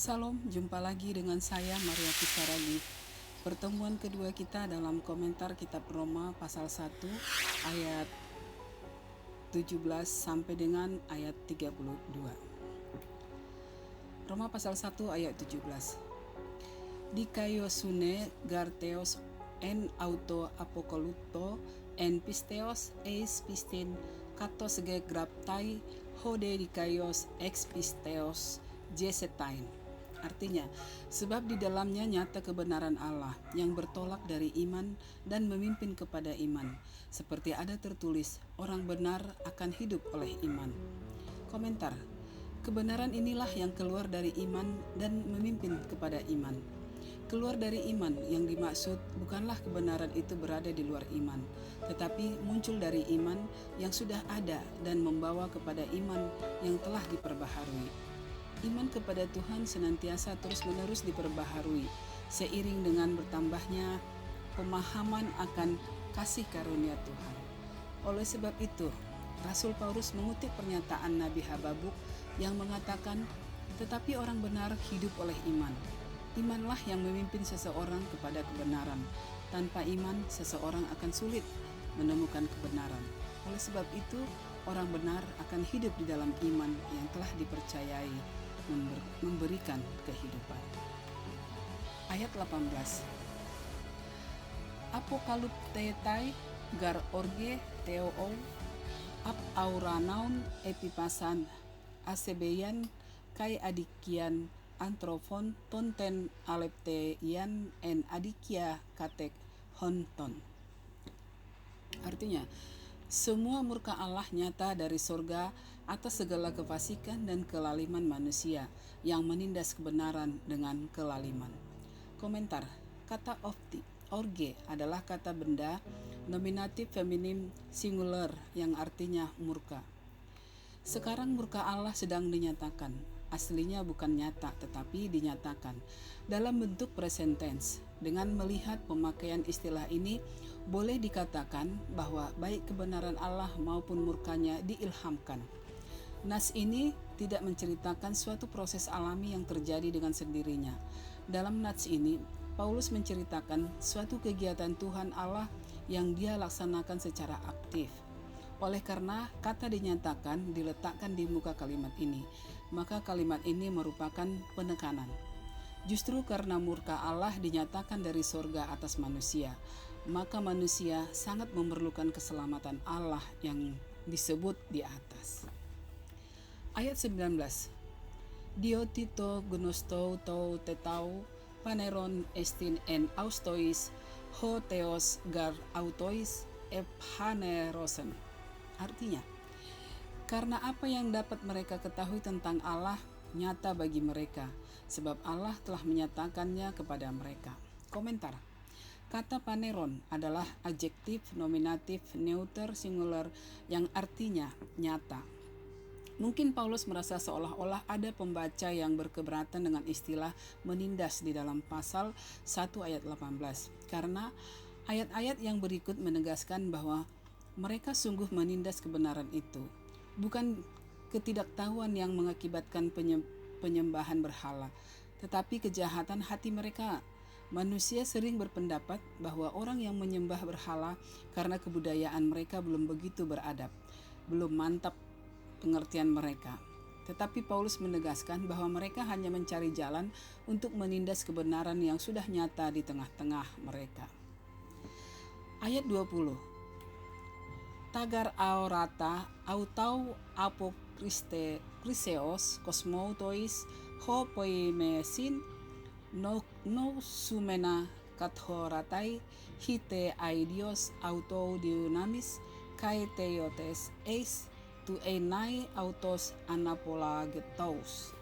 Salam, jumpa lagi dengan saya Maria Pisaragi. Pertemuan kedua kita dalam komentar kitab Roma pasal 1 ayat 17 sampai dengan ayat 32. Roma pasal 1 ayat 17. Dikaiosune garteos en auto apokoluto en pisteos eis pistin katos ge graptai hode dikaios ex pisteos jesetain. Artinya, sebab di dalamnya nyata kebenaran Allah yang bertolak dari iman dan memimpin kepada iman. Seperti ada tertulis, orang benar akan hidup oleh iman. Komentar, kebenaran inilah yang keluar dari iman dan memimpin kepada iman. Keluar dari iman yang dimaksud bukanlah kebenaran itu berada di luar iman, tetapi muncul dari iman yang sudah ada dan membawa kepada iman yang telah diperbaharui. Iman kepada Tuhan senantiasa terus-menerus diperbaharui seiring dengan bertambahnya pemahaman akan kasih karunia Tuhan. Oleh sebab itu, Rasul Paulus mengutip pernyataan Nabi Habakuk yang mengatakan, "Tetapi orang benar hidup oleh iman." Imanlah yang memimpin seseorang kepada kebenaran. Tanpa iman, seseorang akan sulit menemukan kebenaran. Oleh sebab itu, orang benar akan hidup di dalam iman yang telah dipercayai memberikan kehidupan. Ayat 18. Apokaluptetai gar orge theo ap auranaun epipasan asebeyan kai adikian antrofon tonten alepteian en adikia katek honton. Artinya, semua murka Allah nyata dari surga atas segala kefasikan dan kelaliman manusia yang menindas kebenaran dengan kelaliman. Komentar, kata orge adalah kata benda nominatif feminim singular yang artinya murka. Sekarang murka Allah sedang dinyatakan. Aslinya bukan nyata tetapi dinyatakan dalam bentuk present tense. Dengan melihat pemakaian istilah ini, boleh dikatakan bahwa baik kebenaran Allah maupun murkanya diilhamkan. Nas ini tidak menceritakan suatu proses alami yang terjadi dengan sendirinya. Dalam nas ini, Paulus menceritakan suatu kegiatan Tuhan Allah yang dia laksanakan secara aktif. Oleh karena kata dinyatakan diletakkan di muka kalimat ini, maka kalimat ini merupakan penekanan. Justru karena murka Allah dinyatakan dari surga atas manusia, maka manusia sangat memerlukan keselamatan Allah yang disebut di atas. Ayat 19. Diotito gnostou tou tetau paneron estin en austois ho theos gar autois ephanerosen. Artinya, karena apa yang dapat mereka ketahui tentang Allah nyata bagi mereka, sebab Allah telah menyatakannya kepada mereka. Komentar, kata paneron adalah adjektif nominatif neuter singular yang artinya nyata. Mungkin Paulus merasa seolah-olah ada pembaca yang berkeberatan dengan istilah menindas di dalam pasal 1 ayat 18, karena ayat-ayat yang berikut menegaskan bahwa mereka sungguh menindas kebenaran itu. Bukan ketidaktahuan yang mengakibatkan penyembahan berhala, tetapi kejahatan hati mereka. Manusia sering berpendapat bahwa orang yang menyembah berhala karena kebudayaan mereka belum begitu beradab, belum mantap pengertian mereka. Tetapi Paulus menegaskan bahwa mereka hanya mencari jalan untuk menindas kebenaran yang sudah nyata di tengah-tengah mereka. Ayat 20. Tagar aorata autau apokriseos kosmoutois ho poimesin no sumena kathoratai hite aidios auto dionamis kai theotes eis tu enai autos anapolagetaus.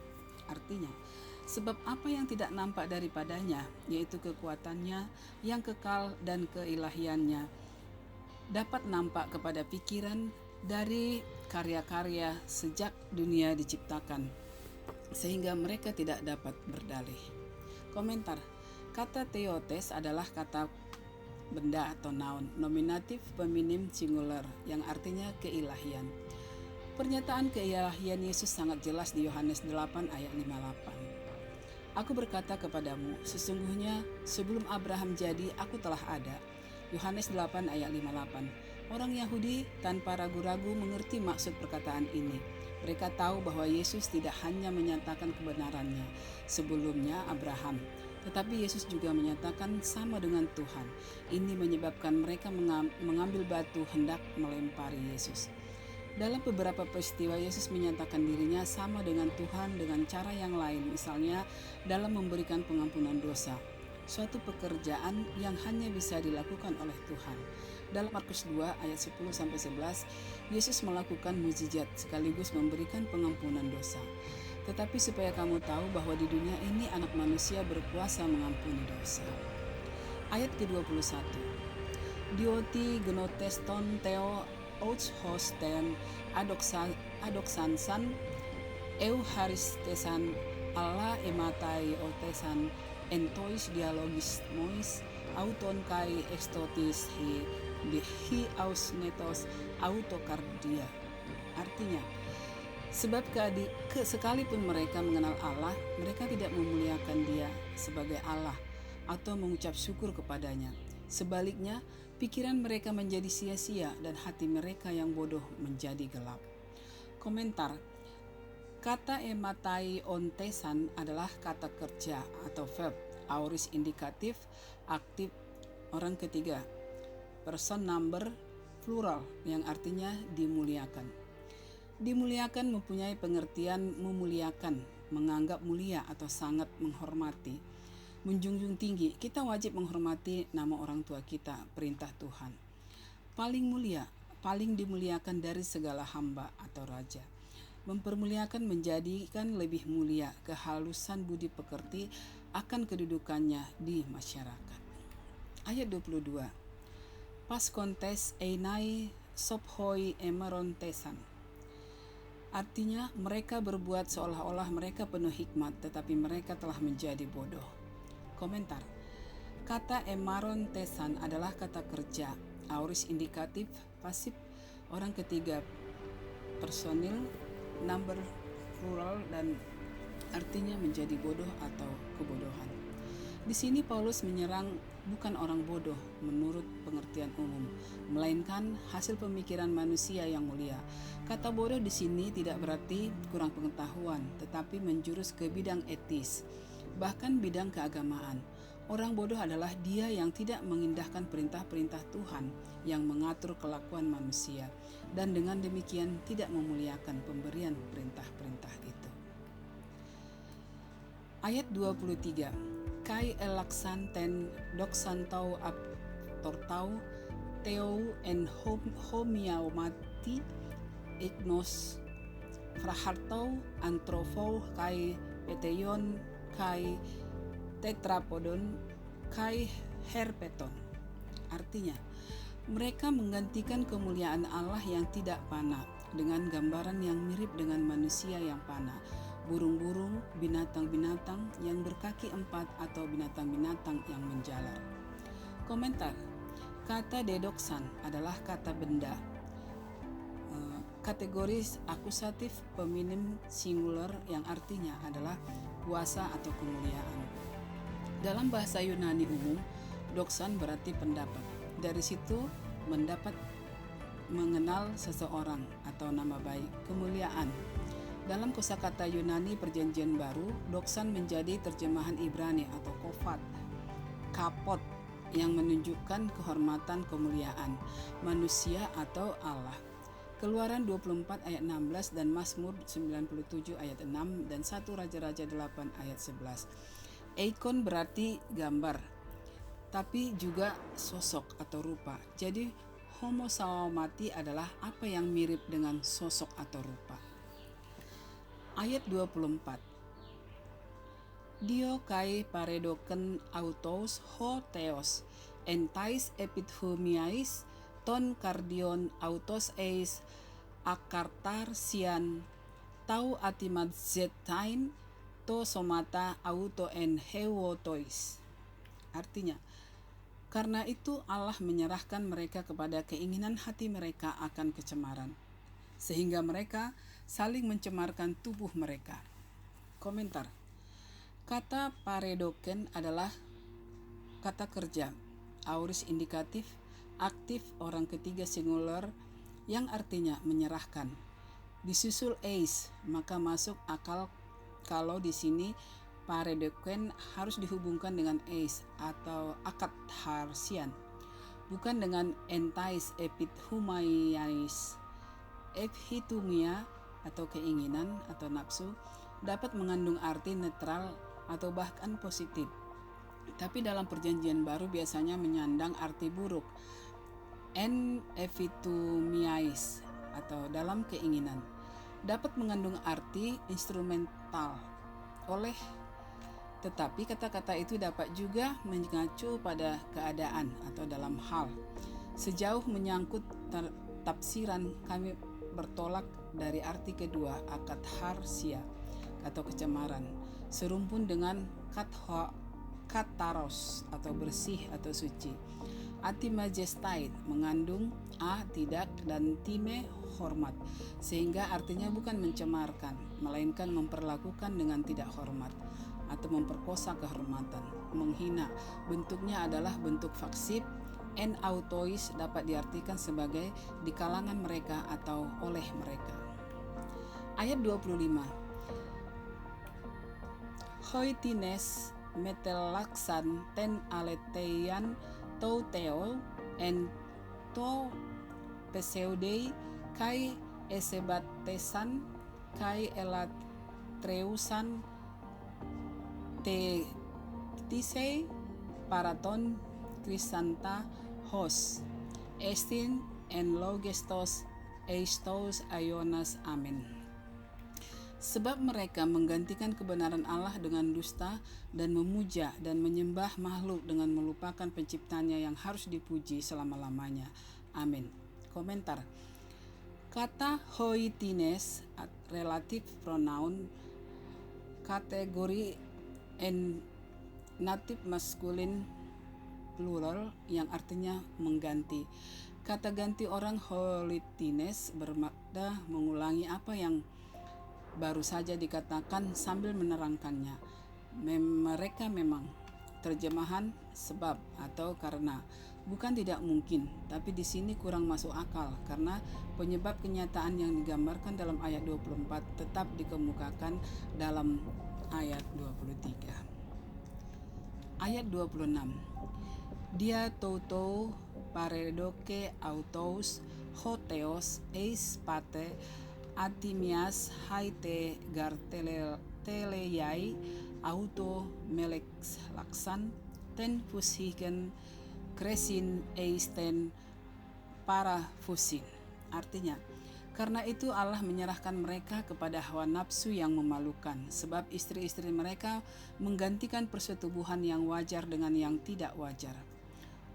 Artinya, sebab apa yang tidak nampak daripadanya, yaitu kekuatannya yang kekal dan keilahiannya, dapat nampak kepada pikiran dari karya-karya sejak dunia diciptakan, sehingga mereka tidak dapat berdalih. Komentar, kata theotes adalah kata benda atau noun nominatif feminim singular yang artinya keilahian. Pernyataan keilahian Yesus sangat jelas di Yohanes 8 ayat 58. Aku berkata kepadamu, sesungguhnya sebelum Abraham jadi, aku telah ada. Yohanes 8 ayat 58. Orang Yahudi tanpa ragu-ragu mengerti maksud perkataan ini. Mereka tahu bahwa Yesus tidak hanya menyatakan kebenarannya sebelumnya Abraham, tetapi Yesus juga menyatakan sama dengan Tuhan. Ini menyebabkan mereka mengambil batu hendak melempari Yesus. Dalam beberapa peristiwa, Yesus menyatakan dirinya sama dengan Tuhan dengan cara yang lain, misalnya dalam memberikan pengampunan dosa, suatu pekerjaan yang hanya bisa dilakukan oleh Tuhan. Dalam Markus 2 ayat 10-11, Yesus melakukan mukjizat sekaligus memberikan pengampunan dosa. Tetapi supaya kamu tahu bahwa di dunia ini anak manusia berkuasa mengampuni dosa. Ayat ke-21. Dioti genoteston theo hosten adoksansan eucharistesan alla ematai otesan entois dialogis mois auton kai extotis hi aus netos autokardia. Artinya, sebab sekalipun mereka mengenal Allah, mereka tidak memuliakan Dia sebagai Allah atau mengucap syukur kepadanya. Sebaliknya, pikiran mereka menjadi sia-sia dan hati mereka yang bodoh menjadi gelap. Komentar: kata ematai ontesan adalah kata kerja atau verb, aorist indikatif, aktif, orang ketiga, person number, plural yang artinya dimuliakan. Dimuliakan mempunyai pengertian memuliakan, menganggap mulia atau sangat menghormati. Menjunjung tinggi, kita wajib menghormati nama orang tua kita, perintah Tuhan. Paling mulia, paling dimuliakan dari segala hamba atau raja. Mempermuliakan menjadikan lebih mulia kehalusan budi pekerti akan kedudukannya di masyarakat. Ayat 22. Pas kontes einai sophoi emerontesan. Artinya, mereka berbuat seolah-olah mereka penuh hikmat, tetapi mereka telah menjadi bodoh. Komentar: kata emaron tesan adalah kata kerja, aorist indikatif, pasif, orang ketiga, personil, number, plural, dan artinya menjadi bodoh atau kebodohan. Di sini Paulus menyerang bukan orang bodoh menurut pengertian umum, melainkan hasil pemikiran manusia yang mulia. Kata bodoh di sini tidak berarti kurang pengetahuan, tetapi menjurus ke bidang etis, bahkan bidang keagamaan. Orang bodoh adalah dia yang tidak mengindahkan perintah-perintah Tuhan yang mengatur kelakuan manusia, dan dengan demikian tidak memuliakan pemberian perintah-perintah itu. Ayat 23. Kai elaksan ten doksantau aptortau teu en homiaumati ignos frahartau antrofou kai peteyon kai tetrapodon kai herpeton. Artinya, mereka menggantikan kemuliaan Allah yang tidak fana dengan gambaran yang mirip dengan manusia yang fana, burung-burung, binatang-binatang yang berkaki empat atau binatang-binatang yang menjalar. Komentar: kata dedoksan adalah kata benda, kategoris akusatif feminim singular yang artinya adalah kuasa atau kemuliaan. Dalam bahasa Yunani umum, doksan berarti pendapat. Dari situ mendapat mengenal seseorang atau nama baik, kemuliaan. Dalam kosakata Yunani Perjanjian Baru, doksan menjadi terjemahan Ibrani atau kofat, kapot, yang menunjukkan kehormatan kemuliaan manusia atau Allah. Keluaran 24 ayat 16 dan Mazmur 97 ayat 6 dan 1 Raja-Raja 8 ayat 11. Eikon berarti gambar, tapi juga sosok atau rupa. Jadi homosaumati adalah apa yang mirip dengan sosok atau rupa. Ayat 24. Dio kai paredoken autos ho theos entais epithumiais ton kardion autos eis akartar sian tau atimat zetain to somata auto en hewotois. Artinya, karena itu Allah menyerahkan mereka kepada keinginan hati mereka akan kecemaran, sehingga mereka saling mencemarkan tubuh mereka. Komentar: Kata paredoken adalah kata kerja, aorist indikatif, aktif orang ketiga singular yang artinya menyerahkan. Disusul eis, maka masuk akal kalau di sini paredoken harus dihubungkan dengan eis atau akad harsian, bukan dengan entais epithumaiais. Epithumia atau keinginan atau nafsu dapat mengandung arti netral atau bahkan positif. Tapi dalam perjanjian baru biasanya menyandang arti buruk, en epithumiais atau dalam keinginan. Dapat mengandung arti instrumental tetapi kata-kata itu dapat juga mengacu pada keadaan atau dalam hal. Sejauh menyangkut tafsiran, kami bertolak dari arti kedua akad harsia atau kecemaran, serumpun dengan kataros atau bersih atau suci. Ati majestait mengandung a tidak dan time hormat, sehingga artinya bukan mencemarkan, melainkan memperlakukan dengan tidak hormat atau memperkosa kehormatan, menghina. Bentuknya adalah bentuk faksib. En autois dapat diartikan sebagai di kalangan mereka atau oleh mereka. Ayat 25. Hoitines metelaksan ten aleteian to teo en to peseudei kai esebatesan kai elatreusan te tisei paraton krisanta hos estin en logestos eistos aionas amen. Sebab mereka menggantikan kebenaran Allah dengan dusta dan memuja dan menyembah makhluk dengan melupakan penciptanya yang harus dipuji selama-lamanya. Amin. Komentar. Kata hoitines relatif pronoun kategori en native masculine plural yang artinya mengganti. Kata ganti orang hoitines bermakna mengulangi apa yang baru saja dikatakan sambil menerangkannya. Mereka memang terjemahan sebab atau karena, bukan tidak mungkin, tapi di sini kurang masuk akal karena penyebab kenyataan yang digambarkan dalam ayat 24 tetap dikemukakan dalam ayat 23. Ayat 26. Dia toutou paredoke autos hoteos eis pate atimias haite garteleyai auto melex laksan ten fusigen kresin eisten para fusin. Artinya, karena itu Allah menyerahkan mereka kepada hawa nafsu yang memalukan, sebab istri-istri mereka menggantikan persetubuhan yang wajar dengan yang tidak wajar.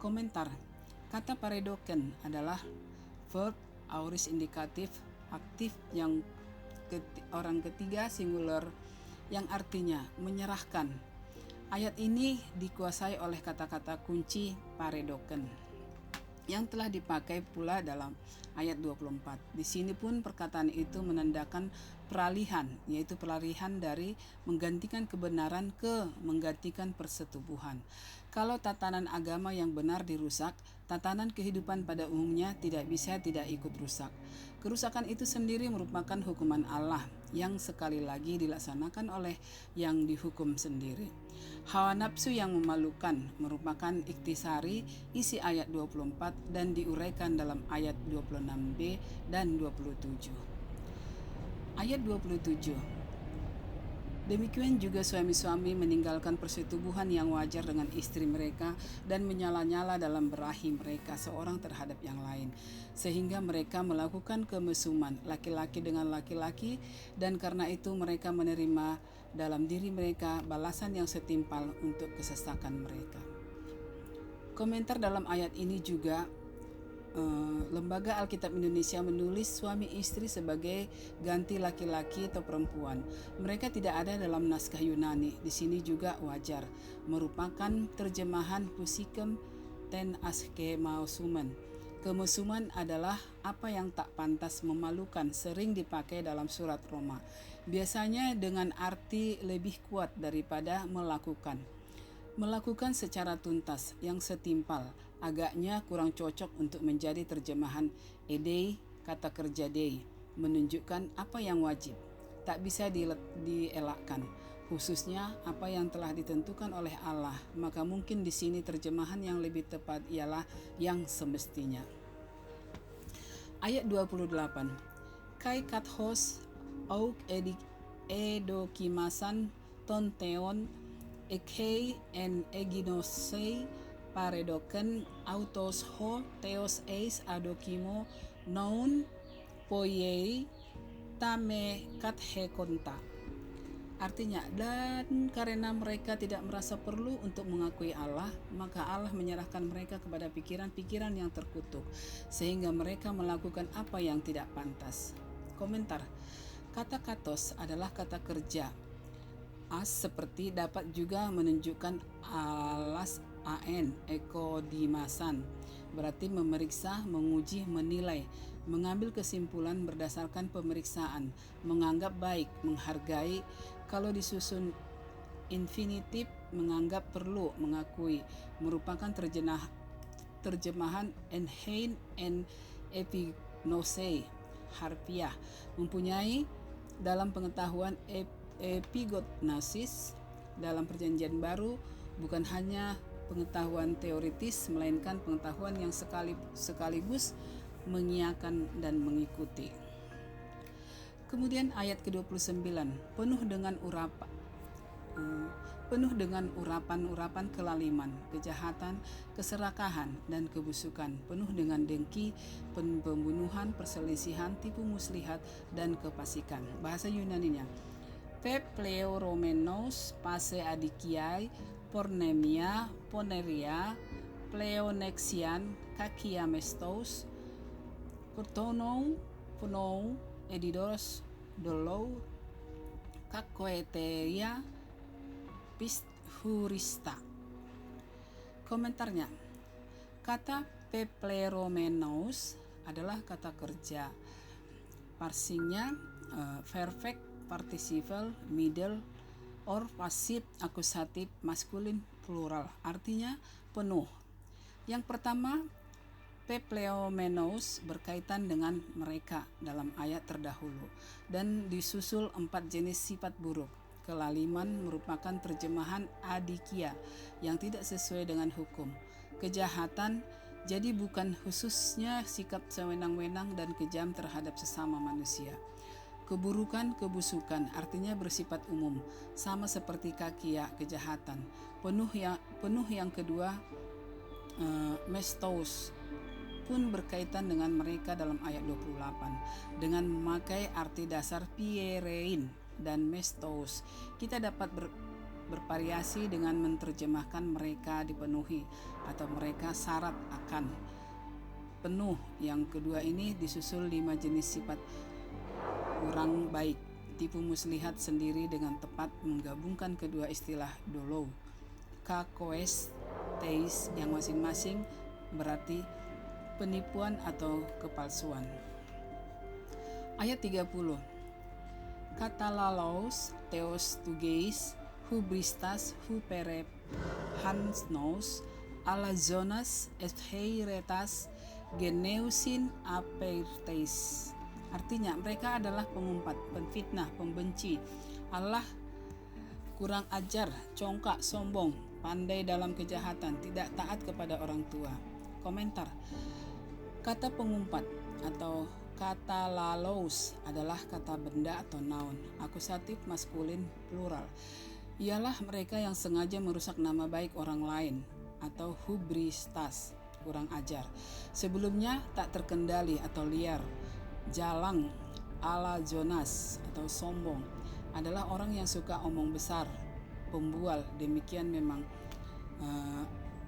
Komentar. Kata paredoken adalah verb aorist indikatif aktif yang orang ketiga singular yang artinya menyerahkan. Ayat ini dikuasai oleh kata-kata kunci paredoken yang telah dipakai pula dalam ayat 24. Di sini pun perkataan itu menandakan peralihan, yaitu peralihan dari menggantikan kebenaran ke menggantikan persetubuhan. Kalau tatanan agama yang benar dirusak, tatanan kehidupan pada umumnya tidak bisa tidak ikut rusak. Kerusakan itu sendiri merupakan hukuman Allah yang sekali lagi dilaksanakan oleh yang dihukum sendiri. Hawa nafsu yang memalukan merupakan iktisari isi ayat 24 dan diuraikan dalam ayat 26b dan 27. Ayat 27. Demikian juga suami-suami meninggalkan persetubuhan yang wajar dengan istri mereka dan menyala-nyala dalam berahi mereka seorang terhadap yang lain, sehingga mereka melakukan kemesuman laki-laki dengan laki-laki, dan karena itu mereka menerima dalam diri mereka balasan yang setimpal untuk kesesakan mereka. Komentar dalam ayat ini juga Lembaga Alkitab Indonesia menulis suami istri sebagai ganti laki-laki atau perempuan. Mereka tidak ada dalam naskah Yunani. Di sini juga wajar, merupakan terjemahan pusikem ten askemausumen. Kemusuman adalah apa yang tak pantas, memalukan, sering dipakai dalam surat Roma. biasanya dengan arti lebih kuat daripada melakukan. Melakukan secara tuntas yang setimpal agaknya kurang cocok untuk menjadi terjemahan edei, kata kerja dei, menunjukkan apa yang wajib, tak bisa dielakkan, khususnya apa yang telah ditentukan oleh Allah. Maka mungkin di sini terjemahan yang lebih tepat ialah yang semestinya. Ayat 28. Kai kathos auk edokimasan tonteon ekei en eginosei paredoken autos ho theos eis adokimo noun poiei tame kathekonta. Artinya, dan karena mereka tidak merasa perlu untuk mengakui Allah, maka Allah menyerahkan mereka kepada pikiran-pikiran yang terkutuk, sehingga mereka melakukan apa yang tidak pantas. Komentar, kata katos adalah kata kerja. As seperti dapat juga menunjukkan alas an, ekodimasan, berarti memeriksa, menguji, menilai, mengambil kesimpulan berdasarkan pemeriksaan, menganggap baik, menghargai. Kalau disusun infinitif, menganggap perlu, mengakui, merupakan terjemahan enhein en epignosei, harfiah, mempunyai dalam pengetahuan epignosis dalam Perjanjian Baru bukan hanya pengetahuan teoritis, melainkan pengetahuan yang sekaligus mengiakan dan mengikuti. Kemudian ayat ke-29, penuh dengan urapan-urapan kelaliman, kejahatan, keserakahan, dan kebusukan, penuh dengan dengki, pembunuhan, perselisihan, tipu muslihat, dan kefasikan. Bahasa Yunaninya, pepleoromenos, pase adikiai, pornemia, poneria, pleonexian, kakiamestos, kotonou, punou, edidos, dolou, kakoeteia, pishurista. Komentarnya, kata pepleromenos adalah kata kerja. Parsingnya perfect participle middle or passive akusatif maskulin plural, artinya penuh. Yang pertama, pepleomenos berkaitan dengan mereka dalam ayat terdahulu dan disusul 4 jenis sifat buruk. Kelaliman merupakan terjemahan adikia yang tidak sesuai dengan hukum. Kejahatan jadi bukan khususnya sikap sewenang-wenang dan kejam terhadap sesama manusia. Keburukan, kebusukan artinya bersifat umum, sama seperti kakia, kejahatan. Penuh yang kedua, mestos, pun berkaitan dengan mereka dalam ayat 28 dengan memakai arti dasar pierein dan mestos. Kita dapat bervariasi dengan menerjemahkan mereka dipenuhi atau mereka syarat akan. Penuh yang kedua ini disusul 5 jenis sifat kurang baik. Tipu muslihat sendiri dengan tepat menggabungkan kedua istilah dolou, kakoes, teis yang masing-masing berarti penipuan atau kepalsuan. Ayat 30. Katalalos, theos tugeis, hubristas, huperep, hansnos, alazonas, epeiretas, geneusin, apeirteis. Artinya mereka adalah pengumpat, penfitnah, pembenci Allah, kurang ajar, congkak, sombong, pandai dalam kejahatan, tidak taat kepada orang tua. Komentar, kata pengumpat atau kata lalos adalah kata benda atau noun, akusatif maskulin plural. Ialah mereka yang sengaja merusak nama baik orang lain atau hubristas, kurang ajar. Sebelumnya tak terkendali atau liar. Jalang, ala Jonas atau sombong adalah orang yang suka omong besar, pembual. Demikian memang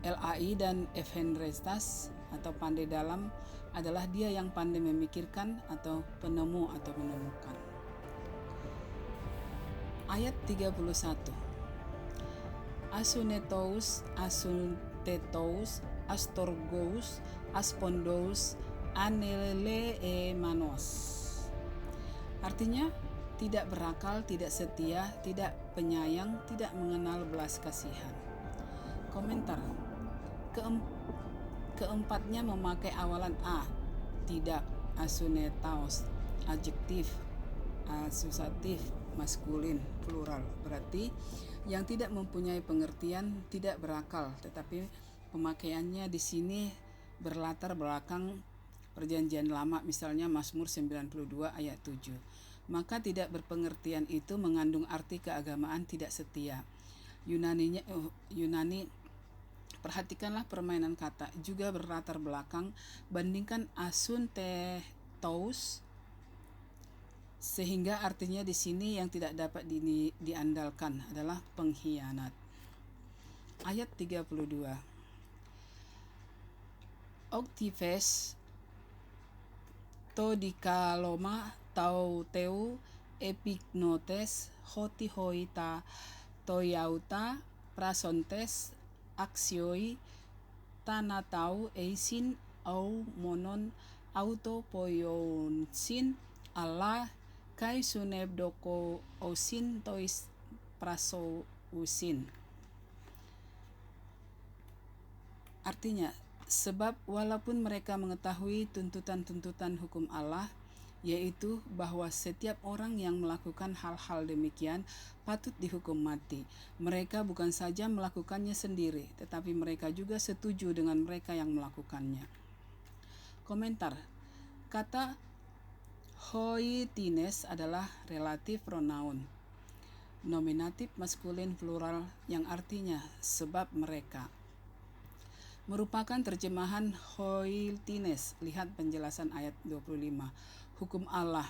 LAI dan Evenrestas atau pandai dalam adalah dia yang pandai memikirkan atau penemu atau menemukan. Ayat 31. Asunetos, asuntetos, astorgos, aspondos, anelemanos. Artinya tidak berakal, tidak setia, tidak penyayang, tidak mengenal belas kasihan. Komentar. Keempatnya memakai awalan a, tidak, asunetaos, adjektif, asusatif, maskulin, plural. Berarti yang tidak mempunyai pengertian, tidak berakal, tetapi pemakaiannya di sini berlatar belakang Perjanjian Lama, misalnya Mazmur 92 ayat 7. Maka tidak berpengertian itu mengandung arti keagamaan tidak setia. Yunani, perhatikanlah permainan kata, juga berlatar belakang, bandingkan asuntetos, sehingga artinya di sini yang tidak dapat diandalkan adalah pengkhianat. Ayat 32. Octives to dikaloma tau teu epignotes hotihoita toyauta prasontes aksioi tanatau eisin au monon autopoionsin Allah kai sunebdoko osin tois prasousin. Artinya, sebab walaupun mereka mengetahui tuntutan-tuntutan hukum Allah, yaitu bahwa setiap orang yang melakukan hal-hal demikian patut dihukum mati. Mereka bukan saja melakukannya sendiri, tetapi mereka juga setuju dengan mereka yang melakukannya. Komentar. Kata hoitines adalah relatif pronoun, nominatif maskulin plural yang artinya sebab mereka. Merupakan terjemahan hoitines. Lihat penjelasan ayat 25. Hukum Allah.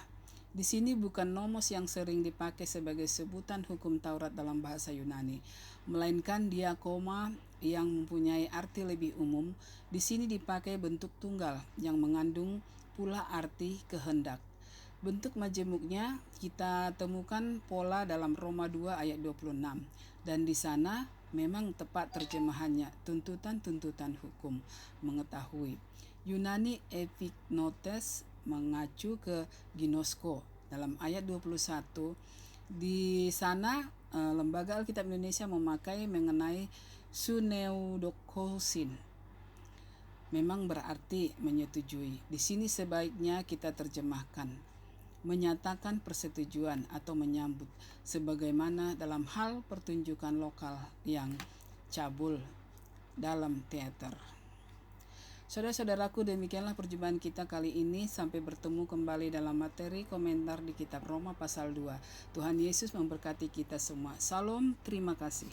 Di sini bukan nomos yang sering dipakai sebagai sebutan hukum Taurat dalam bahasa Yunani, melainkan diakoma yang mempunyai arti lebih umum. Di sini dipakai bentuk tunggal yang mengandung pula arti kehendak. Bentuk majemuknya kita temukan pola dalam Roma 2 ayat 26, dan di sana memang tepat terjemahannya, tuntutan-tuntutan hukum, mengetahui. Yunani epignotes mengacu ke ginosko dalam ayat 21. Di sana Lembaga Alkitab Indonesia memakai mengenai suneudokosin. Memang berarti menyetujui. Di sini sebaiknya kita terjemahkan menyatakan persetujuan atau menyambut, sebagaimana dalam hal pertunjukan lokal yang cabul dalam teater. Saudara-saudaraku, demikianlah perjumpaan kita kali ini. Sampai bertemu kembali dalam materi komentar di kitab Roma pasal 2. Tuhan Yesus memberkati kita semua. Salam, terima kasih.